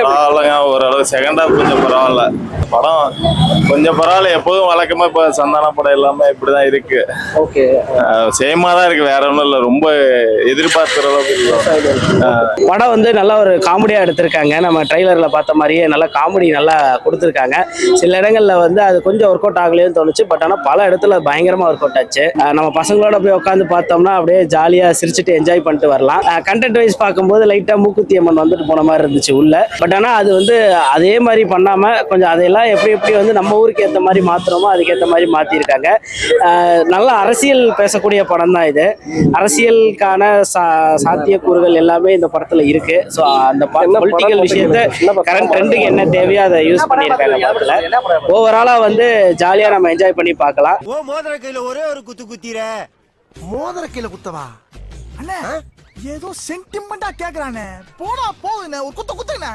பரவாயில்லங்க, ஓரளவு second half கொஞ்சம் பரவாயில்ல. படம் கொஞ்சம் பரவாயில்ல. எப்போதும் வழக்கமா இப்ப சந்தான படம் எல்லாமே இப்படிதான் இருக்கு. ஓகே. சேமா தான் இருக்கு, வேற ஒன்றும் இல்லை. ரொம்ப எதிர்பார்க்கிற அளவுக்கு இல்லை. படம் வந்து நல்லா ஒரு காமெடியா எடுத்திருக்காங்க. நம்ம ட்ரைலர்ல பார்த்த மாதிரியே நல்லா காமெடி நல்லா கொடுத்துருக்காங்க. சில இடங்கள்ல வந்து அது கொஞ்சம் ஒர்க் அவுட் ஆகலையும் தோணுச்சு. பட் ஆனால் பல இடத்துல பயங்கரமா ஒர்க் அவுட் ஆச்சு. நம்ம பசங்களோட போய் உட்காந்து பார்த்தோம்னா அப்படியே ஜாலியா சிரிச்சுட்டு என்ஜாய் பண்ணிட்டு வரலாம். கண்டென்ட் வைஸ் பார்க்கும்போது லைட்டா மூக்குத்தி அம்மன் வந்துட்டு போன மாதிரி இருந்துச்சு உள்ள. பட் ஆனால் அது வந்து அதே மாதிரி பண்ணாம கொஞ்சம் அதையெல்லாம் எப்படி எப்படி வந்து நம்ம ஊருக்கு ஏற்ற மாதிரி மாத்துறோமோ அதுக்கேற்ற மாதிரி மாத்திருக்காங்க. நல்ல அரசியல் பேசக்கூடிய படம் தான் இது. அரசியலுக்கான சாத்தியக்கூறுகள் எல்லாமே இந்த படத்துல இருக்கு. ஸோ அந்த பொலிட்டிக்கல் விஷயத்த கரண்ட் ட்ரெண்டுக்கு என்ன தேவையோ அதை யூஸ் பண்ணியிருக்காங்க படத்துல. ஓவராலா வந்து ஜாலியா நம்ம என்ஜாய் பண்ணி பார்க்கலாம். ஓ மோதிர கையில ஒரே ஒரு குத்து குத்திர. மோதிர கையில குத்தவா அண்ணா? ஏதோ சென்டிமெண்டா கேக்குறானே, போடா போகுதுண்ணே, ஒரு குத்துண்ணே.